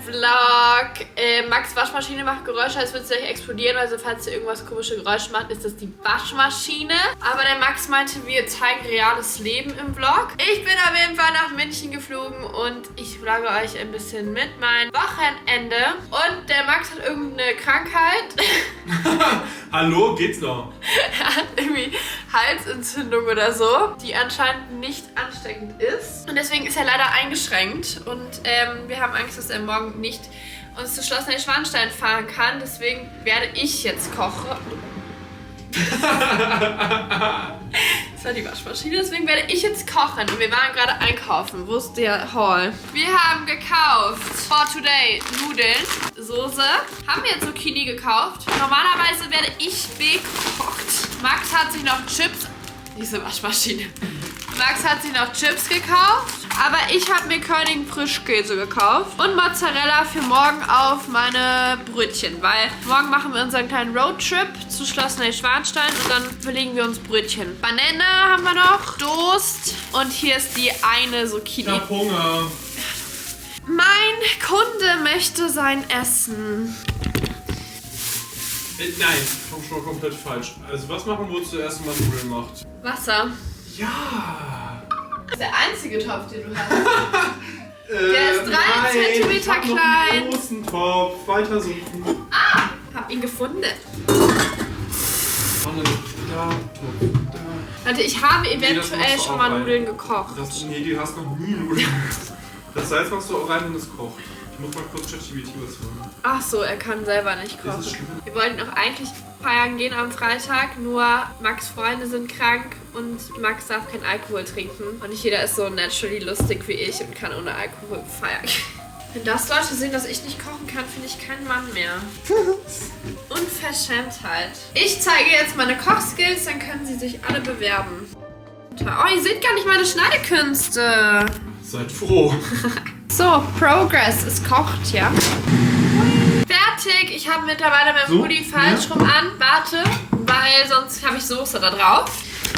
Vlog. Max' Waschmaschine macht Geräusche, als würde es gleich explodieren. Also falls ihr irgendwas komische Geräusche macht, ist das die Waschmaschine. Aber der Max meinte, wir zeigen reales Leben im Vlog. Ich bin auf jeden Fall nach München geflogen und ich vlogge euch ein bisschen mit meinem Wochenende. Und der Max hat irgendeine Krankheit. Hallo, geht's noch? Er hat irgendwie Halsentzündung oder so, die anscheinend nicht ansteckend ist. Und deswegen ist er leider eingeschränkt. Und wir haben Angst, dass er morgen nicht uns zu Schloss Neuschwanstein fahren kann. Deswegen werde ich jetzt kochen. Das war die Waschmaschine. Deswegen werde ich jetzt kochen. Und wir waren gerade einkaufen. Wo ist der Haul? Wir haben gekauft for today Nudeln, Soße. Haben wir Zucchini gekauft. Normalerweise werde ich bekocht. Max hat sich noch Chips... Diese Waschmaschine. Max hat sich noch Chips gekauft. Aber ich habe mir Körnigen Frischkäse gekauft. Und Mozzarella für morgen auf meine Brötchen. Weil morgen machen wir unseren kleinen Roadtrip zu Schloss Neuschwanstein. Und dann belegen wir uns Brötchen. Banane haben wir noch. Toast. Und hier ist die eine Zucchini. Ich hab Hunger. Mein Kunde möchte sein Essen. Nein, schon mal komplett falsch. Also was machen wir zuerst, wenn man Nudeln macht? Wasser. Ja. Das ist der einzige Topf, den du hast. Der ist 3 Zentimeter ich hab noch klein. einen großen Topf. Weiter suchen. Ah, hab ihn gefunden. Pfanne da, Topf da. Warte, ich habe das eventuell machst du schon auch mal rein. Nudeln gekocht. Nee, du hast noch nie Nudeln. Das Salz machst du auch rein, wenn es kocht. Ich muss mal kurz ChatGPT was hören. Ach so, er kann selber nicht Das kochen. ist schlimm. Wir wollten auch eigentlich feiern gehen am Freitag, nur Max' Freunde sind krank und Max darf keinen Alkohol trinken. Und nicht jeder ist so naturally lustig wie ich und kann ohne Alkohol feiern. Wenn das Leute sehen, dass ich nicht kochen kann, finde ich keinen Mann mehr. Unverschämtheit. Ich zeige jetzt meine Kochskills, dann können sie sich alle bewerben. Oh, ihr seht gar nicht meine Schneidekünste. Seid froh. So, Progress. Es kocht, ja. Fertig. Ich habe mittlerweile meinen So, Pulli falsch ja. rum an. Warte, weil sonst habe ich Soße da drauf.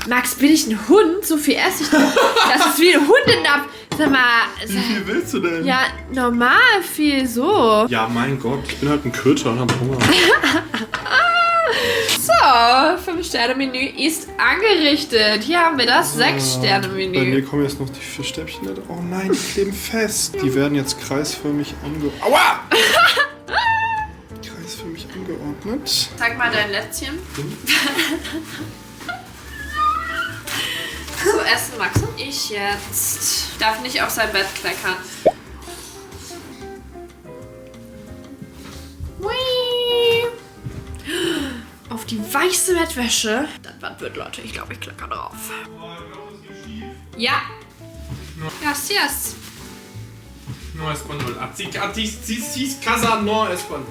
Max, bin ich ein Hund? So viel esse ich doch. Das ist wie ein Hundenapf. Sag mal. Wie viel willst du denn? Ja, normal viel so. Ja, mein Gott, ich bin halt ein Köter und hab Hunger. So, 5-Sterne-Menü ist angerichtet. Hier haben wir das Bei mir 6-Sterne-Menü. kommen jetzt noch die Fischstäbchen da drauf. Oh nein, die kleben fest. Die werden jetzt kreisförmig Aua! Kreisförmig angeordnet. Zeig mal dein Lätzchen. So, essen Max und ich jetzt. Ich darf nicht auf sein Bett kleckern. Hui. Auf die weiße Bettwäsche. Das was wird, Leute. Ich glaube, ich klecker drauf. Ja. Gracias. No español. Atis casa no español.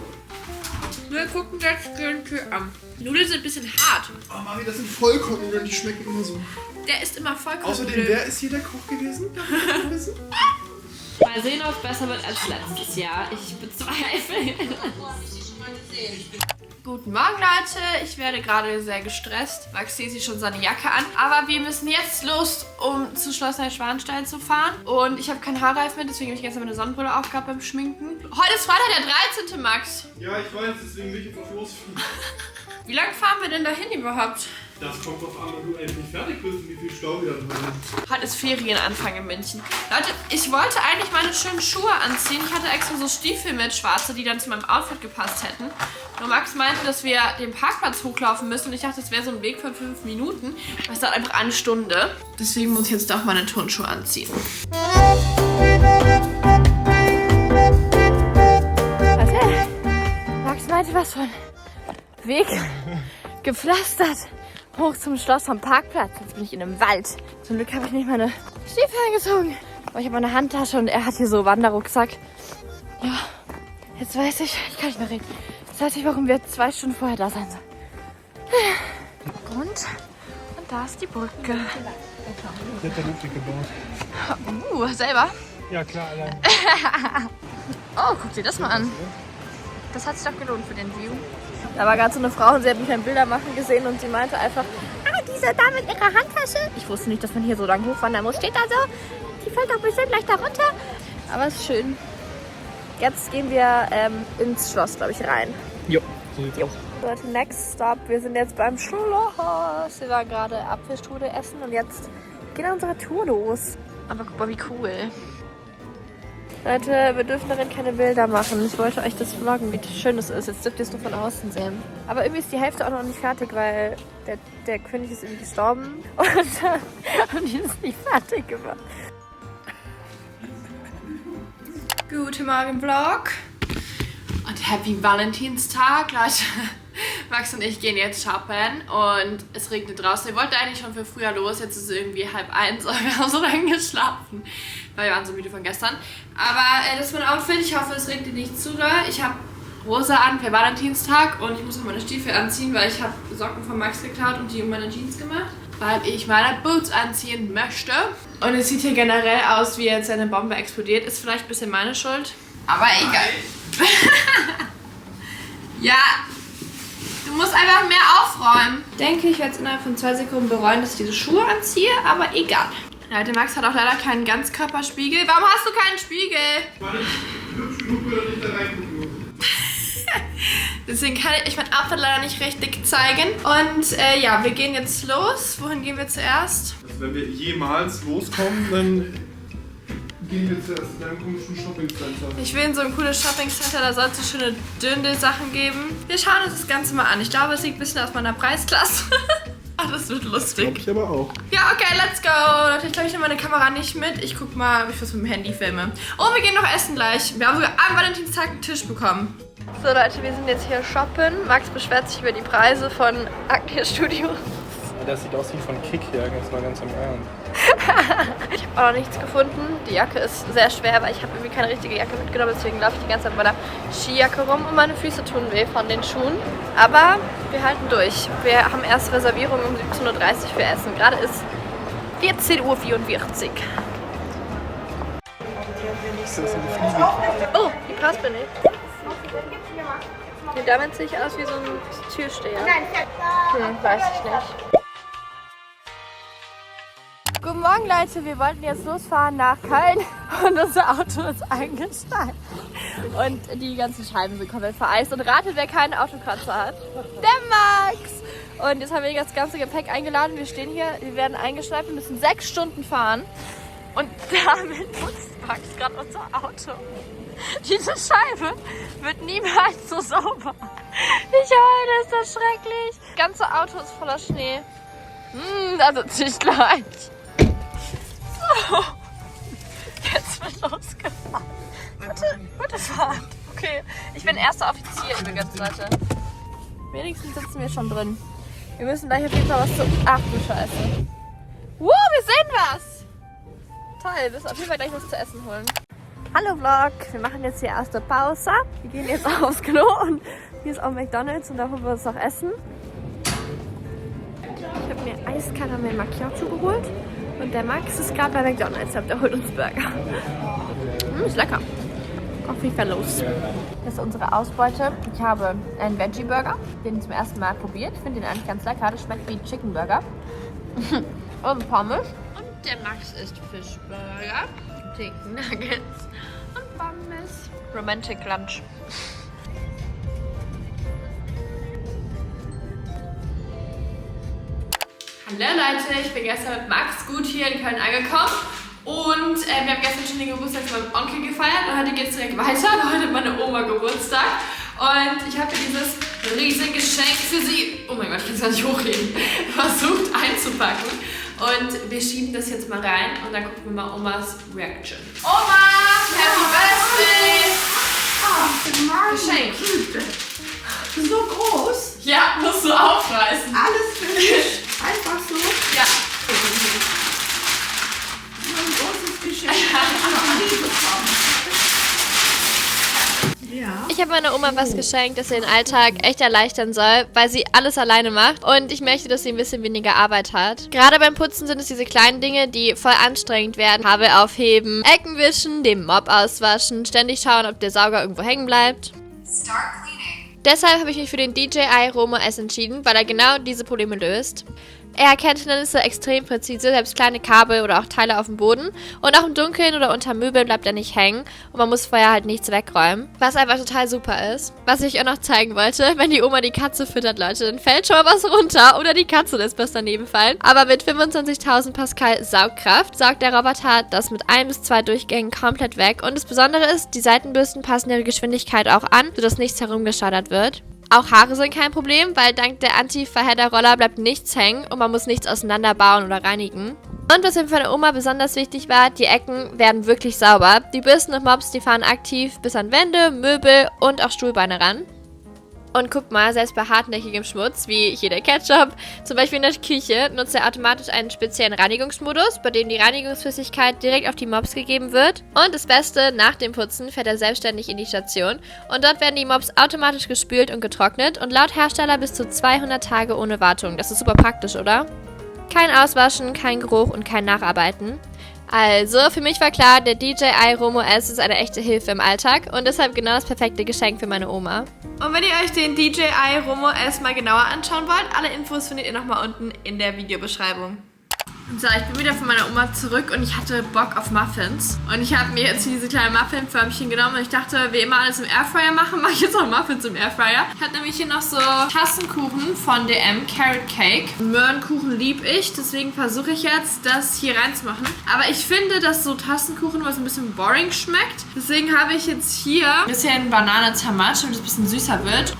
Wir gucken das Grüntür an. Nudeln sind ein bisschen hart. Oh Mami, das sind Vollkornnudeln, die schmecken immer so. Der ist immer vollkommen. Außerdem, wer ist hier der Koch gewesen? Mal sehen, ob es besser wird als letztes Jahr. Ich bezweifle. Guten Morgen, Leute. Ich werde gerade sehr gestresst. Max zieht sich schon seine Jacke an. Aber wir müssen jetzt los, um zu Schloss Neuschwanstein zu fahren. Und ich habe keinen Haarreif mit, deswegen habe ich gestern meine Sonnenbrille aufgehabt beim Schminken. Heute ist Freitag, der 13. Max. Ja, ich weiß, deswegen will ich jetzt auch losfahren. Wie lange fahren wir denn dahin überhaupt? Das kommt drauf an, wenn du endlich fertig bist und wie viel Stau wir dann haben. Heute ist Ferienanfang in München. Leute, ich wollte eigentlich meine schönen Schuhe anziehen. Ich hatte extra so Stiefel mit schwarze, die dann zu meinem Outfit gepasst hätten. Nur Max meinte, dass wir den Parkplatz hochlaufen müssen. Und ich dachte, das wäre so ein Weg von 5 Minuten. Aber es dauert einfach 1 Stunde. Deswegen muss ich jetzt doch meine Turnschuhe anziehen. Warte. Max meinte was von Weg gepflastert. Hoch zum Schloss vom Parkplatz. Jetzt bin ich in einem Wald. Zum Glück habe ich nicht meine Stiefel angezogen. Aber ich habe meine Handtasche und er hat hier so Wanderrucksack. Ja, jetzt weiß ich kann nicht mehr reden. Jetzt weiß ich, warum wir 2 Stunden vorher da sein sollen. Und da ist die Brücke. Jetzt hat Ludwig gebaut. Selber? Ja, klar, allein. Oh, guck dir das mal an. Das hat sich doch gelohnt für den View. Da war gerade so eine Frau und sie hat mich beim Bilder machen gesehen und sie meinte einfach, diese da mit ihrer Handtasche. Ich wusste nicht, dass man hier so lang hochwandern muss. Steht da so, die fällt doch bestimmt gleich da runter. Aber es ist schön. Jetzt gehen wir ins Schloss, glaube ich, rein. Jo, so sieht's aus. Leute, next stop. Wir sind jetzt beim Schloss. Wir waren gerade Apfelstrudel essen und jetzt geht unsere Tour los. Aber guck mal, wie cool. Leute, wir dürfen darin keine Bilder machen. Ich wollte euch das vloggen, wie schön es ist. Jetzt dürft ihr es nur von außen sehen. Aber irgendwie ist die Hälfte auch noch nicht fertig, weil der König ist irgendwie gestorben. Und die ist nicht fertig gemacht. Guten Morgen, Vlog. Und Happy Valentinstag, Leute. Max und ich gehen jetzt shoppen und es regnet draußen. Wir wollten eigentlich schon für früher los, jetzt ist es irgendwie 12:30, aber wir haben so lange geschlafen, weil wir waren so müde von gestern. Aber das ist mein Outfit, ich hoffe es regnet nicht zu doll. Ich habe rosa an für Valentinstag und ich muss noch meine Stiefel anziehen, weil ich habe Socken von Max geklaut und die um meine Jeans gemacht, weil ich meine Boots anziehen möchte. Und es sieht hier generell aus, wie jetzt eine Bombe explodiert. Ist vielleicht ein bisschen meine Schuld, aber egal. Ja. Du musst einfach mehr aufräumen. Ich denke, ich werde es innerhalb von 2 Sekunden bereuen, dass ich diese Schuhe anziehe, aber egal. Leute, Max hat auch leider keinen Ganzkörperspiegel. Warum hast du keinen Spiegel? Weil ich hübsch genug bin, dass ich da reingucken muss. Deswegen kann ich mein Outfit leider nicht richtig zeigen. Und ja, wir gehen jetzt los. Wohin gehen wir zuerst? Also wenn wir jemals loskommen, dann gehen wir zuerst in einem komischen Shoppingcenter. Ich will in so ein cooles Shoppingcenter, da soll es so schöne dünne Sachen geben. Wir schauen uns das Ganze mal an. Ich glaube, es liegt ein bisschen aus meiner Preisklasse. Ach, das wird lustig. Glaube ich aber auch. Ja, okay, let's go. Leute, ich glaube, ich nehme meine Kamera nicht mit. Ich guck mal, ob ich was mit dem Handy filme. Oh, wir gehen noch essen gleich. Wir haben sogar am Valentinstag einen Tisch bekommen. So Leute, wir sind jetzt hier shoppen. Max beschwert sich über die Preise von Acne Studios. Das sieht aus wie von Kick hier, ganz mal ganz am Ernst. Ich habe auch noch nichts gefunden. Die Jacke ist sehr schwer, weil ich habe irgendwie keine richtige Jacke mitgenommen. Deswegen laufe ich die ganze Zeit mit meiner Skijacke rum und meine Füße tun weh von den Schuhen. Aber wir halten durch. Wir haben erst Reservierung um 17:30 Uhr für Essen. Gerade ist 14:44 Uhr. Ist das eine Fliege? Oh, die passt mir nicht. Nee, damit sehe ich aus wie so ein Türsteher. Weiß ich nicht. Guten Morgen Leute, wir wollten jetzt losfahren nach Köln und unser Auto ist eingesteigt. Und die ganzen Scheiben sind komplett vereist. Und ratet, wer keinen Autokratzer hat? Der Max! Und jetzt haben wir das ganze Gepäck eingeladen. Wir stehen hier, wir werden eingeschneit, wir müssen 6 Stunden fahren. Und damit putzt Max gerade unser Auto. Diese Scheibe wird niemals so sauber. Ich heule, ist das schrecklich. Das ganze Auto ist voller Schnee. Da sitze ich gleich. So. Jetzt wird losgefahren. Gute Fahrt. Okay, ich bin erster Offizier übrigens, Leute. Wenigstens sitzen wir schon drin. Wir müssen gleich auf jeden Fall was zu... Ach du Scheiße. Wow, wir sehen was. Toll, wir müssen auf jeden Fall gleich was zu essen holen. Hallo Vlog, wir machen jetzt die erste Pause. Wir gehen jetzt aufs Klo und hier ist auch McDonald's und da holen wir uns noch Essen. Ich habe mir Eiskaramell Macchiato geholt und der Max ist gerade bei McDonald's, der holt uns Burger. Ist lecker. Auf jeden Fall los. Das ist unsere Ausbeute. Ich habe einen Veggie-Burger, den zum ersten Mal probiert. Ich finde den eigentlich ganz lecker. Das schmeckt wie Chicken Burger. Und Pommes. Und der Max isst Fischburger, Chicken Nuggets und Pommes. Romantic Lunch. Hallo Leute, ich bin gestern mit Max gut hier in Köln angekommen. Und wir haben gestern schon den Geburtstag von meinem Onkel gefeiert und heute geht es direkt weiter. Heute hat meine Oma Geburtstag. Und ich habe dieses riesige Geschenk für sie, oh mein Gott, ich kann es gar nicht hochheben, versucht einzupacken. Und wir schieben das jetzt mal rein und dann gucken wir mal Omas Reaction. Oma, Happy Birthday! Oh, Geschenk. So groß. Ja, musst du aufreißen. Alles für mich. Einfach so. Ja. So ein großes Geschenk. Ich habe noch nie bekommen. Ja. Ich habe meiner Oma was geschenkt, das ihr den Alltag echt erleichtern soll, weil sie alles alleine macht und ich möchte, dass sie ein bisschen weniger Arbeit hat. Gerade beim Putzen sind es diese kleinen Dinge, die voll anstrengend werden. Kabel aufheben, Ecken wischen, den Mop auswaschen, ständig schauen, ob der Sauger irgendwo hängen bleibt. Deshalb habe ich mich für den DJI Romo S entschieden, weil er genau diese Probleme löst. Er erkennt Hindernisse extrem präzise, selbst kleine Kabel oder auch Teile auf dem Boden. Und auch im Dunkeln oder unter Möbeln bleibt er nicht hängen und man muss vorher halt nichts wegräumen. Was einfach total super ist. Was ich auch noch zeigen wollte, wenn die Oma die Katze füttert, Leute, dann fällt schon mal was runter oder die Katze lässt was daneben fallen. Aber mit 25.000 Pascal Saugkraft saugt der Roboter das mit 1 bis 2 Durchgängen komplett weg. Und das Besondere ist, die Seitenbürsten passen ihre Geschwindigkeit auch an, sodass nichts herumgeschaudert wird. Auch Haare sind kein Problem, weil dank der Anti-Verheader-Roller bleibt nichts hängen und man muss nichts auseinanderbauen oder reinigen. Und was mir für meine Oma besonders wichtig war, die Ecken werden wirklich sauber. Die Bürsten und Mops, die fahren aktiv bis an Wände, Möbel und auch Stuhlbeine ran. Und guck mal, selbst bei hartnäckigem Schmutz, wie hier der Ketchup, zum Beispiel in der Küche, nutzt er automatisch einen speziellen Reinigungsmodus, bei dem die Reinigungsflüssigkeit direkt auf die Mops gegeben wird. Und das Beste, nach dem Putzen fährt er selbstständig in die Station. Und dort werden die Mops automatisch gespült und getrocknet und laut Hersteller bis zu 200 Tage ohne Wartung. Das ist super praktisch, oder? Kein Auswaschen, kein Geruch und kein Nacharbeiten. Also, für mich war klar, der DJI Romo S ist eine echte Hilfe im Alltag und deshalb genau das perfekte Geschenk für meine Oma. Und wenn ihr euch den DJI Romo S mal genauer anschauen wollt, alle Infos findet ihr nochmal unten in der Videobeschreibung. So, ich bin wieder von meiner Oma zurück und ich hatte Bock auf Muffins. Und ich habe mir jetzt diese kleinen Muffinförmchen genommen und ich dachte, wie immer alles im Airfryer machen, mache ich jetzt auch Muffins im Airfryer. Ich habe nämlich hier noch so Tassenkuchen von DM, Carrot Cake. Möhrenkuchen liebe ich, deswegen versuche ich jetzt, das hier reinzumachen. Aber ich finde, dass so Tassenkuchen was ein bisschen boring schmeckt. Deswegen habe ich jetzt hier ein bisschen Banane zermatscht, damit es ein bisschen süßer wird.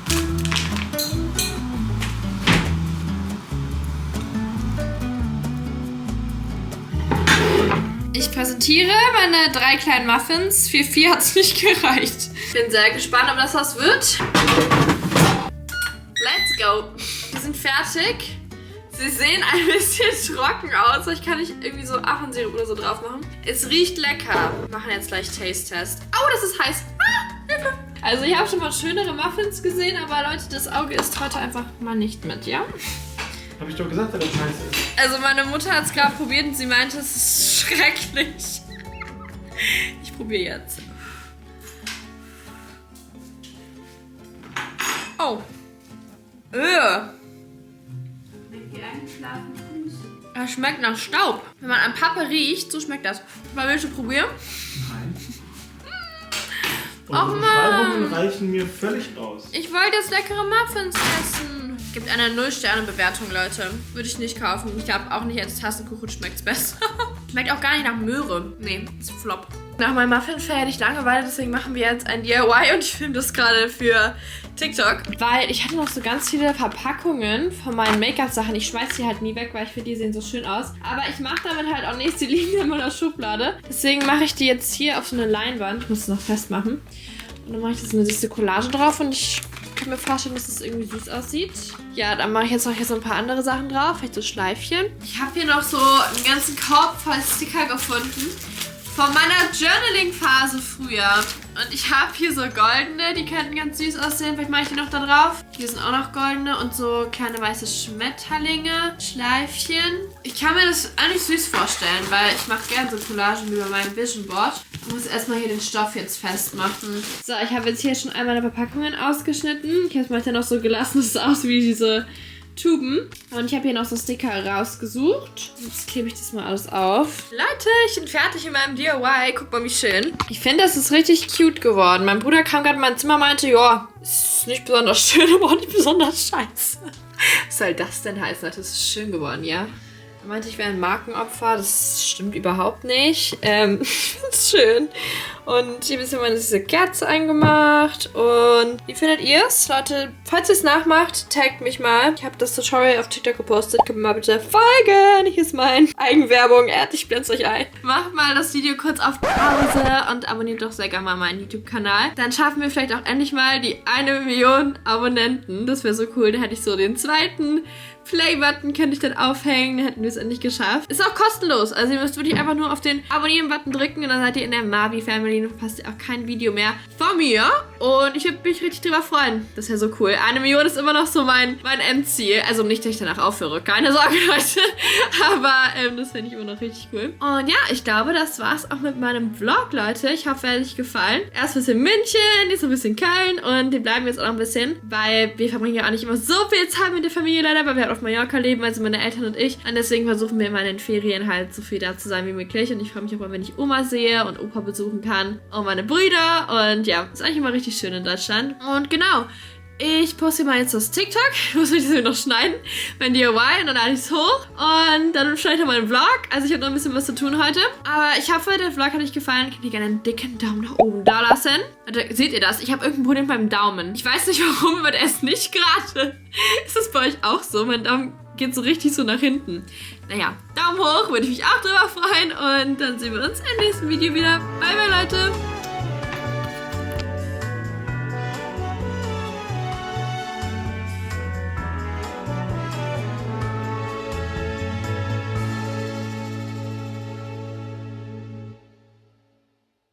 Ich präsentiere meine 3 kleinen Muffins. Für 4 hat es nicht gereicht. Ich bin sehr gespannt, ob das was wird. Let's go. Wir sind fertig. Sie sehen ein bisschen trocken aus. Ich kann nicht irgendwie so Ahornsirup oder so drauf machen. Es riecht lecker. Wir machen jetzt gleich Taste-Test. Oh, das ist heiß. Hilfe. Also ich habe schon mal schönere Muffins gesehen, aber Leute, das Auge isst heute einfach mal nicht mit, ja? Hab ich doch gesagt, dass das scheiße ist. Also meine Mutter hat es gerade probiert und sie meinte, es ist schrecklich. Ich probiere jetzt. Oh. Das schmeckt nach Staub. Wenn man an Pappe riecht, so schmeckt das. Willst du probieren? Nein. Och, Und die Beschreibungen reichen mir völlig aus. Ich wollte jetzt leckere Muffins essen. Gibt eine 0-Sterne-Bewertung, Leute. Würde ich nicht kaufen. Ich glaube auch nicht als Tassenkuchen schmeckt es besser. Schmeckt auch gar nicht nach Möhre. Nee, ist Flop. Nach meinem Muffin-Fair hätte ich Langeweile, deswegen machen wir jetzt ein DIY und ich filme das gerade für TikTok. Weil ich hatte noch so ganz viele Verpackungen von meinen Make-up-Sachen. Ich schmeiß die halt nie weg, weil ich finde, die sehen so schön aus. Aber ich mache damit halt auch nichts. Die liegen in meiner Schublade. Deswegen mache ich die jetzt hier auf so eine Leinwand. Ich muss es noch festmachen. Und dann mache ich das eine süße Collage drauf und ich kann mir vorstellen, dass das irgendwie süß aussieht. Ja, dann mache ich jetzt noch hier so ein paar andere Sachen drauf. Vielleicht so Schleifchen. Ich habe hier noch so einen ganzen Korb voll Sticker gefunden. Von meiner Journaling-Phase früher. Und ich habe hier so goldene, die könnten ganz süß aussehen. Vielleicht mache ich die noch da drauf. Hier sind auch noch goldene und so kleine weiße Schmetterlinge, Schleifchen. Ich kann mir das eigentlich süß vorstellen, weil ich mache gerne so Collagen über mein Vision Board. Ich muss erstmal hier den Stoff jetzt festmachen. So, ich habe jetzt hier schon einmal meine Verpackungen ausgeschnitten. Ich habe es mal dann noch so gelassen, dass es aussieht wie diese Tuben. Und ich habe hier noch so Sticker rausgesucht. Jetzt klebe ich das mal alles auf. Leute, ich bin fertig in meinem DIY. Guck mal, wie schön. Ich finde, das ist richtig cute geworden. Mein Bruder kam gerade in mein Zimmer und meinte, ja, ist nicht besonders schön, aber auch nicht besonders scheiße. Was soll das denn heißen? Das ist schön geworden, ja? Er meinte, ich wäre ein Markenopfer. Das stimmt überhaupt nicht. Ich finde es schön. Und hier ein bisschen meine süße Kerze eingemacht. Und wie findet ihr es? Leute, falls ihr es nachmacht, taggt mich mal. Ich habe das Tutorial auf TikTok gepostet. Könnt mir mal bitte folgen. Hier ist meine Eigenwerbung. Ich blende euch ein. Macht mal das Video kurz auf Pause und abonniert doch sehr gerne mal meinen YouTube-Kanal. Dann schaffen wir vielleicht auch endlich mal die 1 Million Abonnenten. Das wäre so cool. Dann hätte ich so den zweiten Play-Button könnte ich dann aufhängen, dann hätten wir es endlich geschafft. Ist auch kostenlos, also ihr müsst wirklich einfach nur auf den Abonnieren-Button drücken und dann seid ihr in der Mavi-Family und verpasst ihr auch kein Video mehr von mir. Und ich würde mich richtig drüber freuen. Das ist ja so cool. 1 Million ist immer noch so mein Endziel. Also nicht, dass ich danach aufhöre. Keine Sorge, Leute. Aber das finde ich immer noch richtig cool. Und ja, ich glaube, das war's auch mit meinem Vlog, Leute. Ich hoffe, er hat euch gefallen. Erst ein bisschen München, jetzt ein bisschen Köln. Und wir bleiben jetzt auch noch ein bisschen, weil wir verbringen ja auch nicht immer so viel Zeit mit der Familie leider, weil wir halt auf Mallorca leben, also meine Eltern und ich. Und deswegen versuchen wir immer in den Ferien halt so viel da zu sein wie möglich. Und ich freue mich auch mal, wenn ich Oma sehe und Opa besuchen kann. Und meine Brüder. Und ja, ist eigentlich immer richtig schön in Deutschland. Und genau. Ich poste mal jetzt das TikTok. Ich muss mich das noch schneiden. Mein DIY und dann lade ich es hoch. Und dann schneide ich noch meinen Vlog. Also ich habe noch ein bisschen was zu tun heute. Aber ich hoffe, der Vlog hat euch gefallen. Könnt ihr gerne einen dicken Daumen nach oben da lassen. Seht ihr das? Ich habe irgendein Problem beim Daumen. Ich weiß nicht warum, aber der ist nicht gerade. Ist das bei euch auch so? Mein Daumen geht so richtig so nach hinten. Naja, Daumen hoch, würde ich mich auch drüber freuen. Und dann sehen wir uns im nächsten Video wieder. Bye, bye, Leute.